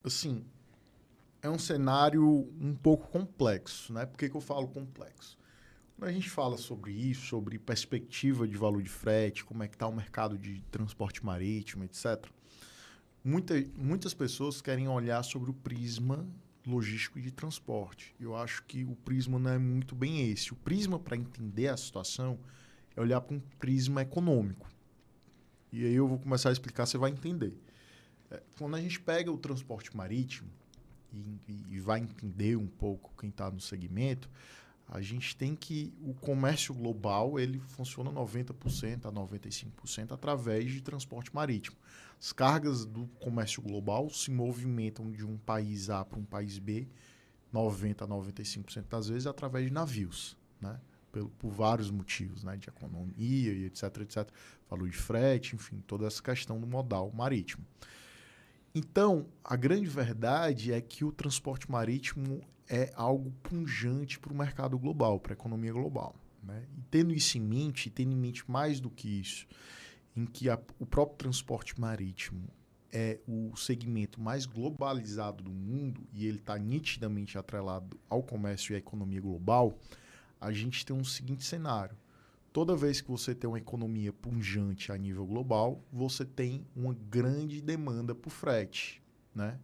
Assim, é um cenário um pouco complexo, né? Por que eu falo complexo? Quando a gente fala sobre isso, sobre perspectiva de valor de frete, como é que está o mercado de transporte marítimo, etc., muitas pessoas querem olhar sobre o prisma logístico de transporte. Eu acho que o prisma não é muito bem esse. O prisma, para entender a situação, é olhar para um prisma econômico. E aí eu vou começar a explicar, você vai entender. Quando a gente pega o transporte marítimo e vai entender um pouco quem está no segmento, a gente tem que o comércio global ele funciona 90% a 95% através de transporte marítimo. As cargas do comércio global se movimentam de um país A para um país B 90 a 95% das vezes através de navios, né? Por vários motivos, né? De economia e etc, etc. Valor de frete, enfim, toda essa questão do modal marítimo. Então, a grande verdade é que o transporte marítimo é algo pungente para o mercado global, para a economia global. Né? E tendo isso em mente, tendo em mente mais do que isso, em que o próprio transporte marítimo é o segmento mais globalizado do mundo e ele está nitidamente atrelado ao comércio e à economia global, a gente tem um seguinte cenário. Toda vez que você tem uma economia pungente a nível global, você tem uma grande demanda por frete, né?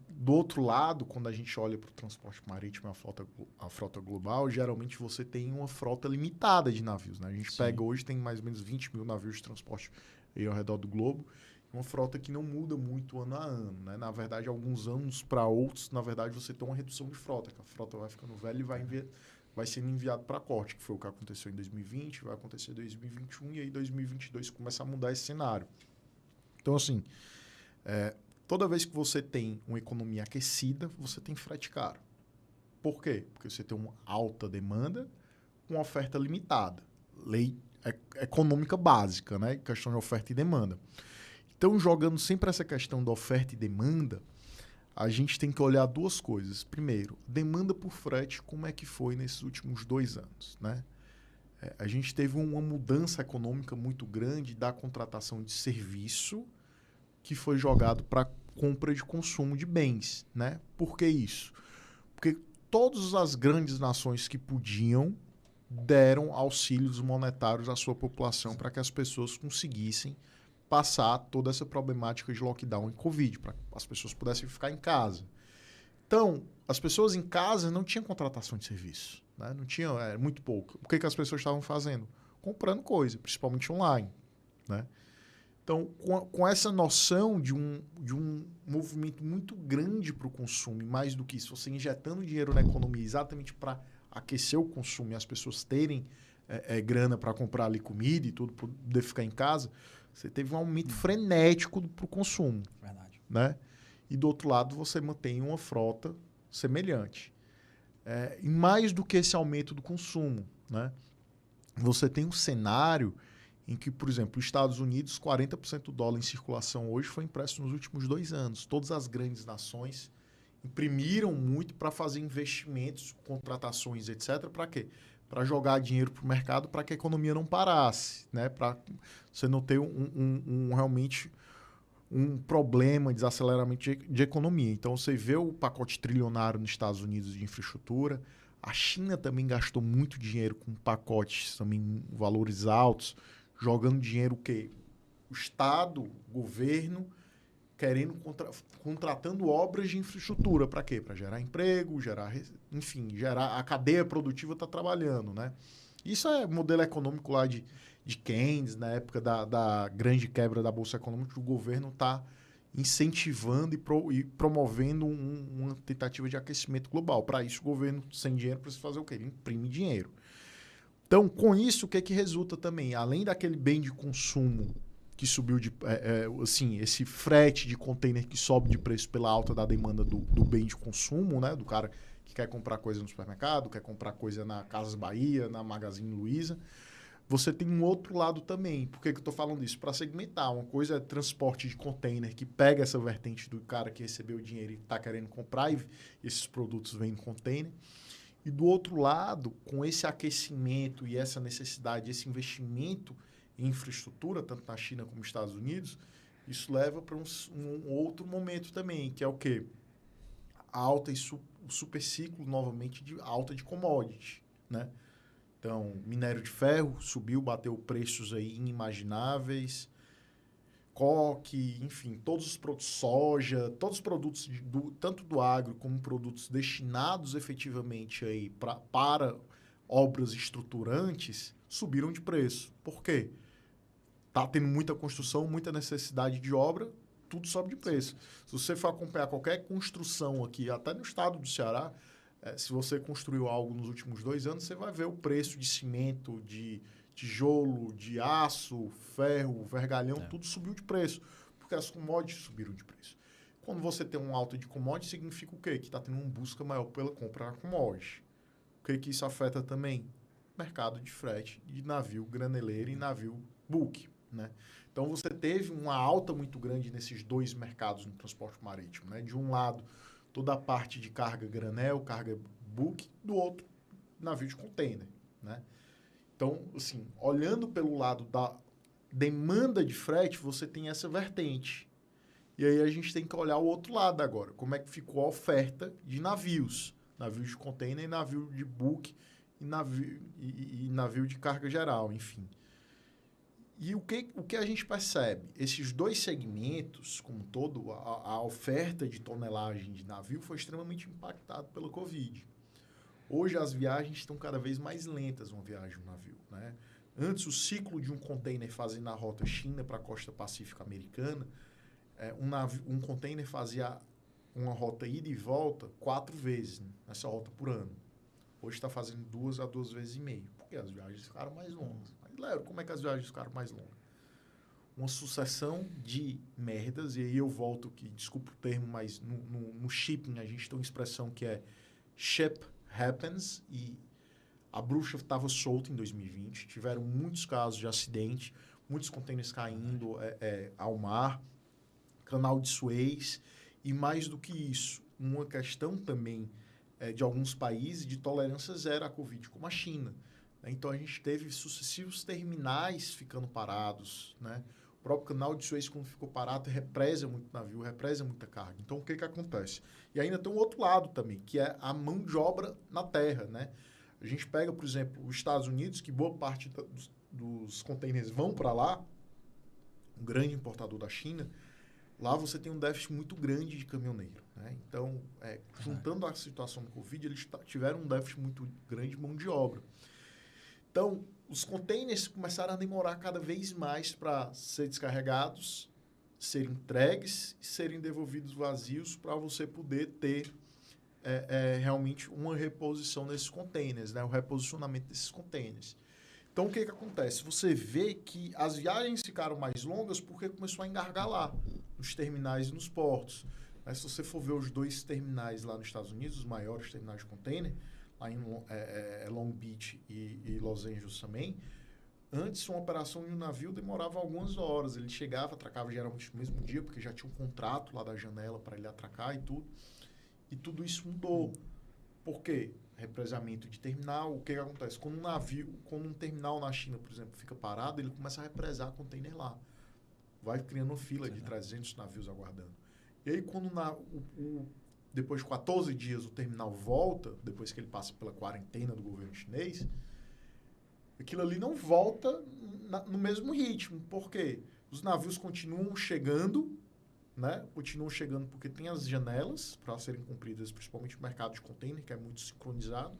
Do outro lado, quando a gente olha para o transporte marítimo e a frota global, geralmente você tem uma frota limitada de navios, né? A gente pega hoje, tem mais ou menos 20 mil navios de transporte aí ao redor do globo, uma frota que não muda muito ano a ano, né? Na verdade, alguns anos para outros, na verdade, você tem uma redução de frota, que a frota vai ficando velha e vai sendo enviado para corte, que foi o que aconteceu em 2020, vai acontecer em 2021 e aí 2022 começa a mudar esse cenário. Então, assim, toda vez que você tem uma economia aquecida, você tem frete caro. Por quê? Porque você tem uma alta demanda com oferta limitada. Lei econômica básica, né? Questão de oferta e demanda. Então, jogando sempre essa questão da oferta e demanda, a gente tem que olhar duas coisas. Primeiro, demanda por frete, como é que foi nesses últimos 2 anos, né? A gente teve uma mudança econômica muito grande da contratação de serviço que foi jogado para compra de consumo de bens, né? Por que isso? Porque todas as grandes nações que podiam deram auxílios monetários à sua população para que as pessoas conseguissem passar toda essa problemática de lockdown e Covid, para que as pessoas pudessem ficar em casa. Então, as pessoas em casa não tinham contratação de serviço, né? Não tinham, era muito pouco. O que as pessoas estavam fazendo? Comprando coisa, principalmente online, né? Então, com essa noção de um movimento muito grande para o consumo, e mais do que isso, você injetando dinheiro na economia exatamente para aquecer o consumo e as pessoas terem grana para comprar ali comida e tudo, poder ficar em casa, você teve um aumento frenético para o consumo. Verdade. Né? E do outro lado, você mantém uma frota semelhante. E mais do que esse aumento do consumo, né? Você tem um cenário em que, por exemplo, os Estados Unidos, 40% do dólar em circulação hoje foi impresso nos últimos 2 anos. Todas as grandes nações imprimiram muito para fazer investimentos, contratações, etc. Para quê? Para jogar dinheiro para o mercado para que a economia não parasse, né? Para você não ter realmente um problema, desaceleramento de economia. Então, você vê o pacote trilionário nos Estados Unidos de infraestrutura. A China também gastou muito dinheiro com pacotes, também valores altos, jogando dinheiro o quê? O Estado, o governo, querendo contratando obras de infraestrutura. Para quê? Para gerar emprego, enfim, gerar a cadeia produtiva está trabalhando, né? Isso é modelo econômico lá de Keynes, na época da grande quebra da Bolsa Econômica, o governo está incentivando e promovendo uma tentativa de aquecimento global. Para isso, o governo, sem dinheiro, precisa fazer o quê? Ele imprime dinheiro. Então, com isso, o que resulta também? Além daquele bem de consumo que subiu assim, esse frete de container que sobe de preço pela alta da demanda do bem de consumo, né? Do cara que quer comprar coisa no supermercado, quer comprar coisa na Casas Bahia, na Magazine Luiza. Você tem um outro lado também. Por que eu estou falando isso? Para segmentar. Uma coisa é transporte de container, que pega essa vertente do cara que recebeu o dinheiro e está querendo comprar, e esses produtos vêm em container. E do outro lado, com esse aquecimento e essa necessidade, esse investimento em infraestrutura, tanto na China como nos Estados Unidos, Isso leva para um outro momento também, que é o quê? A alta o superciclo, novamente, de alta de commodity, né? Então, minério de ferro subiu, bateu preços aí inimagináveis. Coque, enfim, todos os produtos, soja, todos os produtos, tanto do agro como produtos destinados efetivamente aí para obras estruturantes, subiram de preço. Por quê? Tá tendo muita construção, muita necessidade de obra, tudo sobe de preço. Se você for acompanhar qualquer construção aqui, até no estado do Ceará, se você construiu algo nos últimos 2 anos, você vai ver o preço de cimento, de tijolo, de aço, ferro, vergalhão, tudo subiu de preço, porque as commodities subiram de preço. Quando você tem um alta de commodity, significa o quê? Que está tendo uma busca maior pela compra da commodity. O que isso afeta também? Mercado de frete de navio graneleiro e navio bulk, né? Então, você teve uma alta muito grande nesses 2 mercados no transporte marítimo, né? De um lado, toda a parte de carga granel, carga bulk, do outro, navio de container, né? Então, assim, olhando pelo lado da demanda de frete, você tem essa vertente. E aí a gente tem que olhar o outro lado agora. Como é que ficou a oferta de navios? Navio de container e navio de bulk e navio de carga geral, enfim. E o que a gente percebe? Esses 2 segmentos, como todo, a oferta de tonelagem de navio foi extremamente impactado pela Covid. Hoje as viagens estão cada vez mais lentas, uma viagem de um navio, né? Antes, o ciclo de um container fazendo a rota China para a costa pacífica americana, um container fazia uma rota ida e volta 4 vezes, né, nessa rota por ano. Hoje está fazendo 2 a 2,5 vezes, porque as viagens ficaram mais longas. Mas, Léo, como é que as viagens ficaram mais longas? Uma sucessão de merdas, e aí eu volto que, desculpa o termo, mas no shipping a gente tem uma expressão que é ship happens, e a bruxa estava solta em 2020, tiveram muitos casos de acidente, muitos contêineres caindo ao mar, canal de Suez, e mais do que isso, uma questão também de alguns países de tolerância zero à Covid, como a China. Então, a gente teve sucessivos terminais ficando parados, né? O próprio canal de Suez, quando ficou parado, represa muito navio, represa muita carga. Então, o que acontece? E ainda tem um outro lado também, que é a mão de obra na terra, né? A gente pega, por exemplo, os Estados Unidos, que boa parte dos contêineres vão para lá, um grande importador da China. Lá você tem um déficit muito grande de caminhoneiro, né? Então, juntando a situação do Covid, eles tiveram um déficit muito grande de mão de obra. Então, os containers começaram a demorar cada vez mais para ser descarregados, serem entregues e serem devolvidos vazios para você poder ter realmente uma reposição nesses containers, né? O reposicionamento desses containers. Então, o que acontece? Você vê que as viagens ficaram mais longas porque começou a engargar lá, nos terminais e nos portos. Mas se você for ver os 2 terminais lá nos Estados Unidos, os maiores terminais de container, lá em Long Beach e Los Angeles também, antes uma operação de um navio demorava algumas horas. Ele chegava, atracava geralmente no mesmo dia, porque já tinha um contrato lá da janela para ele atracar e tudo. E tudo isso mudou. Por quê? Represamento de terminal. O que acontece? Quando um terminal na China, por exemplo, fica parado, ele começa a represar container lá. Vai criando uma fila de 300 navios aguardando. E aí, quando depois de 14 dias o terminal volta, depois que ele passa pela quarentena do governo chinês, aquilo ali não volta no mesmo ritmo. Por quê? Os navios continuam chegando, né? Continuam chegando porque tem as janelas para serem cumpridas, principalmente no mercado de container, que é muito sincronizado.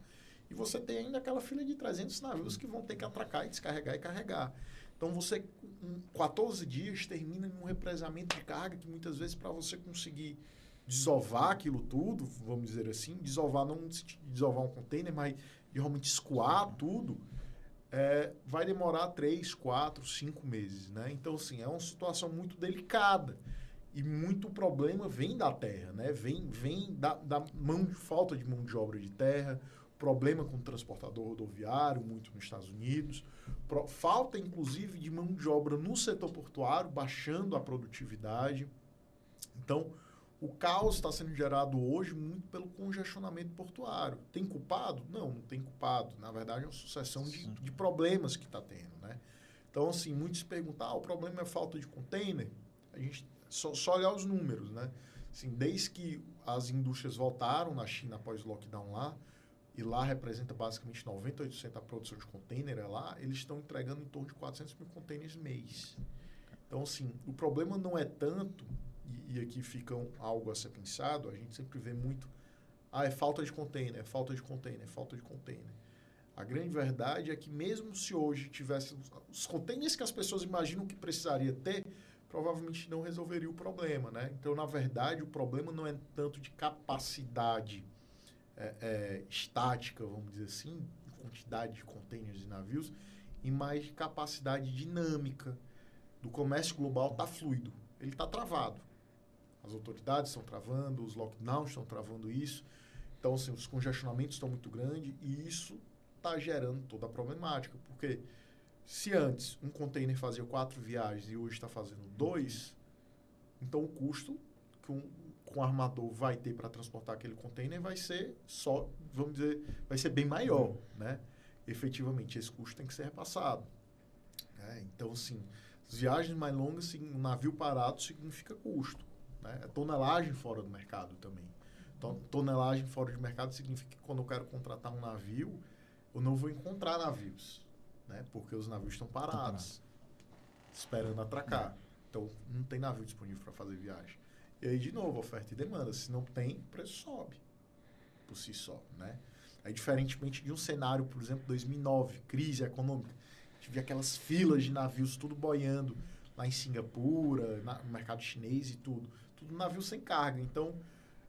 E você tem ainda aquela fila de 300 navios que vão ter que atracar e descarregar e carregar. Então, você, em 14 dias, termina em um represamento de carga que, muitas vezes, para você conseguir desovar aquilo tudo, vamos dizer assim, desovar não desovar um container, mas de realmente escoar tudo, vai demorar 3, 4, 5 meses, né? Então, assim, é uma situação muito delicada. E muito problema vem da terra, né? Vem da falta de mão de obra de terra, problema com o transportador rodoviário, muito nos Estados Unidos, falta, inclusive, de mão de obra no setor portuário, baixando a produtividade. Então, o caos está sendo gerado hoje muito pelo congestionamento portuário. Tem culpado? Não tem culpado. Na verdade, é uma sucessão de problemas que está tendo, né? Então, assim, muitos se perguntam, o problema é falta de container? A a gente só olhar os números, né? Assim, desde que as indústrias voltaram na China após o lockdown lá, e lá representa basicamente 98% da produção de container, lá eles estão entregando em torno de 400 mil containers mês. Então, assim, o problema não é tanto, e aqui fica algo a ser pensado, a gente sempre vê muito, é falta de container, é falta de container, é falta de container. A grande verdade é que mesmo se hoje tivesse os containers que as pessoas imaginam que precisaria ter, provavelmente não resolveria o problema, né? Então, na verdade, o problema não é tanto de capacidade estática, vamos dizer assim, quantidade de containers e navios, e mais de capacidade dinâmica do comércio global está fluido. Ele está travado. As autoridades estão travando, os lockdowns estão travando isso. Então, assim, os congestionamentos estão muito grandes e isso está gerando toda a problemática. Porque se antes um container fazia 4 viagens e hoje está fazendo 2, então o custo que um armador vai ter para transportar aquele container vai ser vamos dizer, vai ser bem maior, né? Efetivamente, esse custo tem que ser repassado. Né? Então, assim, as viagens mais longas, um navio parado significa custo. Né? A tonelagem fora do mercado também. Então, tonelagem fora do mercado significa que quando eu quero contratar um navio, eu não vou encontrar navios, né? Porque os navios estão parados, esperando atracar. Então, não tem navio disponível para fazer viagem. E aí, de novo, oferta e demanda. Se não tem, o preço sobe por si só, né? Aí, diferentemente de um cenário, por exemplo, 2009, crise econômica, tive aquelas filas de navios tudo boiando lá em Singapura, no mercado chinês e tudo navio sem carga. Então,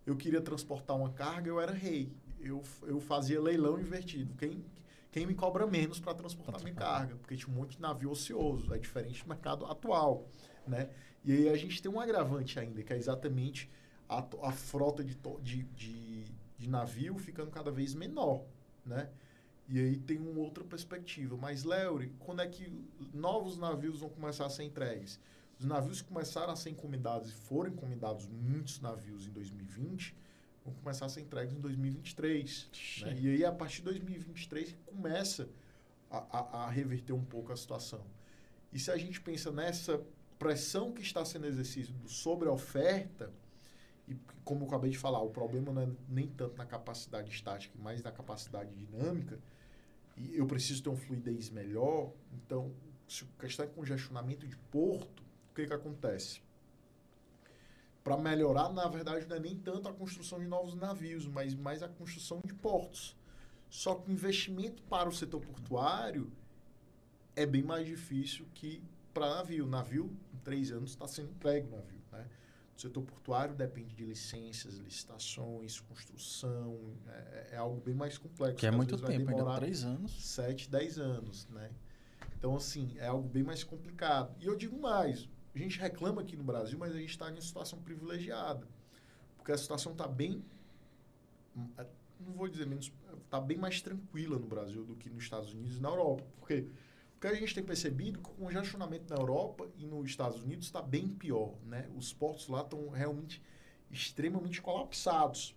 eu queria transportar uma carga, eu era rei. Eu fazia leilão invertido. Quem me cobra menos para transportar minha carga? Porque tinha um monte de navio ocioso. É diferente do mercado atual, né? E aí a gente tem um agravante ainda, que é exatamente a frota de navio ficando cada vez menor, né? E aí tem uma outra perspectiva. Mas, Léo, quando é que novos navios vão começar a ser entregues? Os navios que começaram a ser encomendados e foram encomendados muitos navios em 2020 vão começar a ser entregues em 2023. Né? E aí, a partir de 2023, começa a reverter um pouco a situação. E se a gente pensa nessa pressão que está sendo exercida sobre a oferta, e como eu acabei de falar, o problema não é nem tanto na capacidade estática, mas na capacidade dinâmica, e eu preciso ter uma fluidez melhor. Então, se a questão é congestionamento de porto, o que acontece? Para melhorar, na verdade, não é nem tanto a construção de novos navios, mas mais a construção de portos. Só que o investimento para o setor portuário é bem mais difícil que para navio. Navio, em 3 anos, está sendo entregue o navio. Né? O setor portuário depende de licenças, licitações, construção. É algo bem mais complexo. Que é muito tempo, ainda 3 anos. 7, 10 anos. Né? Então, assim, é algo bem mais complicado. E eu digo mais, a gente reclama aqui no Brasil, mas a gente está em uma situação privilegiada. Porque a situação está bem, não vou dizer menos, está bem mais tranquila no Brasil do que nos Estados Unidos e na Europa. Porque a gente tem percebido que o congestionamento na Europa e nos Estados Unidos está bem pior. Né? Os portos lá estão realmente extremamente colapsados.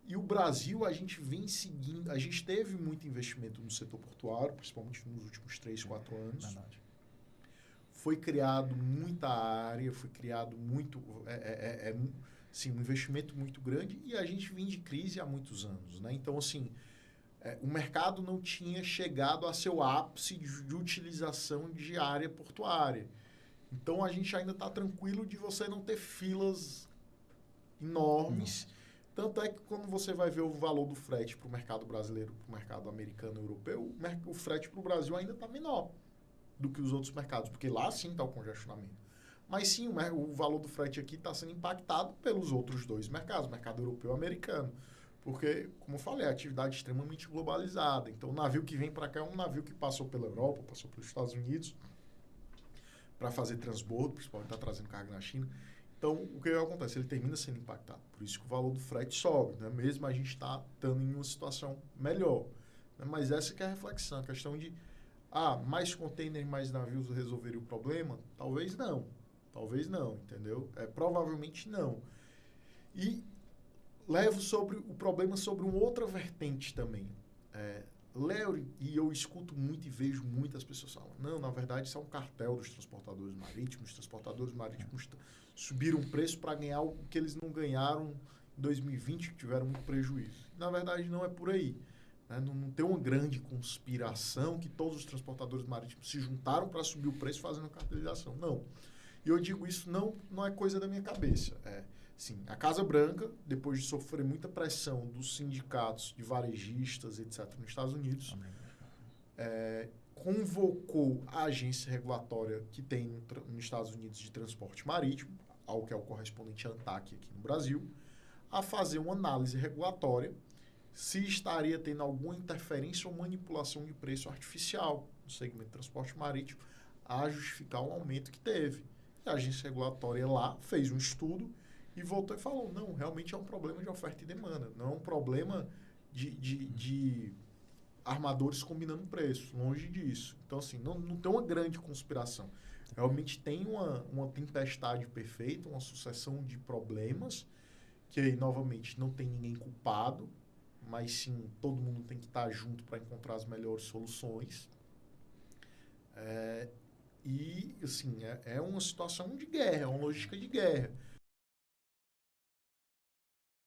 E o Brasil, a gente vem seguindo, a gente teve muito investimento no setor portuário, principalmente nos últimos 3, 4 anos. Verdade. Foi criado muita área, foi criado muito, sim, um investimento muito grande e a gente vem de crise há muitos anos. Né? Então, assim, o mercado não tinha chegado a seu ápice de utilização de área portuária. Então, a gente ainda está tranquilo de você não ter filas enormes. Tanto é que quando você vai ver o valor do frete para o mercado brasileiro, para o mercado americano e europeu, o frete para o Brasil ainda está menor do que os outros mercados, porque lá sim está o congestionamento. Mas sim, o valor do frete aqui está sendo impactado pelos outros 2 mercados, o mercado europeu e o americano. Porque, como eu falei, a atividade é extremamente globalizada. Então, o navio que vem para cá é um navio que passou pela Europa, passou pelos Estados Unidos para fazer transbordo, principalmente está trazendo carga na China. Então, o que acontece? Ele termina sendo impactado. Por isso que o valor do frete sobe, né? Mesmo a gente está estando em uma situação melhor. Né? Mas essa que é a reflexão, a questão de mais container, mais navios resolveria o problema? Talvez não. Talvez não, entendeu? Provavelmente não. E levo sobre o problema sobre uma outra vertente também. Léo, e eu escuto muito e vejo muitas pessoas falando, não, na verdade isso é um cartel dos transportadores marítimos, os transportadores marítimos subiram o preço para ganhar o que eles não ganharam em 2020, que tiveram muito prejuízo. Na verdade, não é por aí. Né? Não tem uma grande conspiração que todos os transportadores marítimos se juntaram para subir o preço fazendo a cartelização. Não. E eu digo isso não é coisa da minha cabeça. Sim, a Casa Branca, depois de sofrer muita pressão dos sindicatos de varejistas, etc., nos Estados Unidos, convocou a agência regulatória que tem nos Estados Unidos de transporte marítimo, ao que é o correspondente ANTAQ aqui no Brasil, a fazer uma análise regulatória se estaria tendo alguma interferência ou manipulação de preço artificial no segmento de transporte marítimo a justificar o aumento que teve. E a agência regulatória lá fez um estudo e voltou e falou, não, realmente é um problema de oferta e demanda, não é um problema de armadores combinando preço, longe disso. Então, assim, não tem uma grande conspiração. Realmente tem uma tempestade perfeita, uma sucessão de problemas, que aí, novamente, não tem ninguém culpado, mas sim, todo mundo tem que estar junto para encontrar as melhores soluções. E, assim, é uma situação de guerra, é uma logística de guerra.